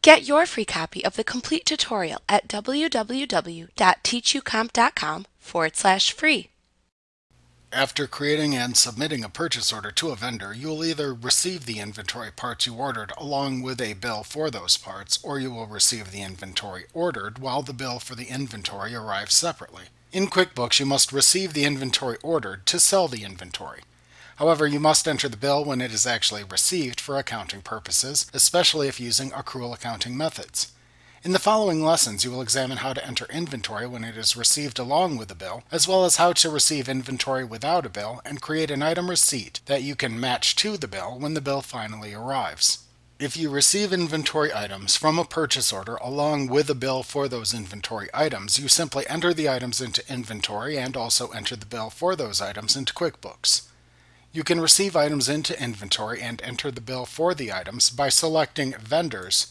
Get your free copy of the complete tutorial at www.teachucomp.com/free. After creating and submitting a purchase order to a vendor, you will either receive the inventory parts you ordered along with a bill for those parts, or you will receive the inventory ordered while the bill for the inventory arrives separately. In QuickBooks, you must receive the inventory ordered to sell the inventory. However, you must enter the bill when it is actually received for accounting purposes, especially if using accrual accounting methods. In the following lessons, you will examine how to enter inventory when it is received along with the bill, as well as how to receive inventory without a bill and create an item receipt that you can match to the bill when the bill finally arrives. If you receive inventory items from a purchase order along with a bill for those inventory items, you simply enter the items into inventory and also enter the bill for those items into QuickBooks. You can receive items into inventory and enter the bill for the items by selecting Vendors,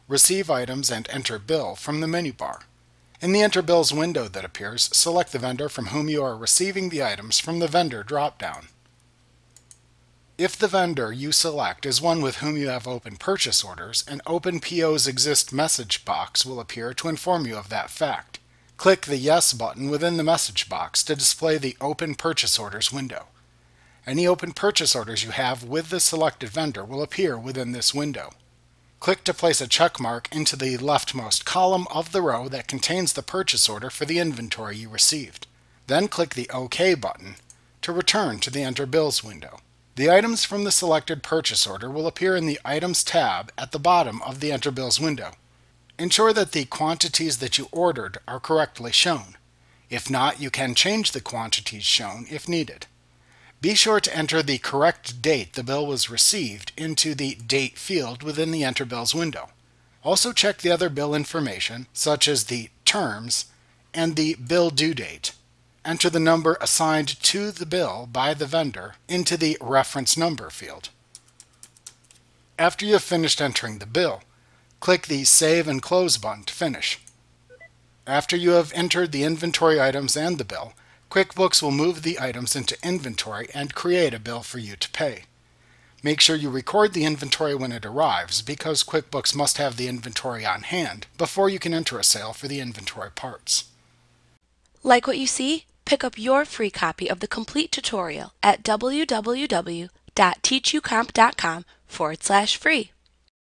Receive Items, and Enter Bill from the menu bar. In the Enter Bills window that appears, select the vendor from whom you are receiving the items from the Vendor drop-down. If the vendor you select is one with whom you have open purchase orders, an Open POs Exist message box will appear to inform you of that fact. Click the Yes button within the message box to display the Open Purchase Orders window. Any open purchase orders you have with the selected vendor will appear within this window. Click to place a check mark into the leftmost column of the row that contains the purchase order for the inventory you received. Then click the OK button to return to the Enter Bills window. The items from the selected purchase order will appear in the Items tab at the bottom of the Enter Bills window. Ensure that the quantities that you ordered are correctly shown. If not, you can change the quantities shown if needed. Be sure to enter the correct date the bill was received into the Date field within the Enter Bills window. Also check the other bill information, such as the terms and the bill due date. Enter the number assigned to the bill by the vendor into the Reference Number field. After you have finished entering the bill, click the Save and Close button to finish. After you have entered the inventory items and the bill, QuickBooks will move the items into inventory and create a bill for you to pay. Make sure you record the inventory when it arrives, because QuickBooks must have the inventory on hand before you can enter a sale for the inventory parts. Like what you see? Pick up your free copy of the complete tutorial at www.teachucomp.com/free.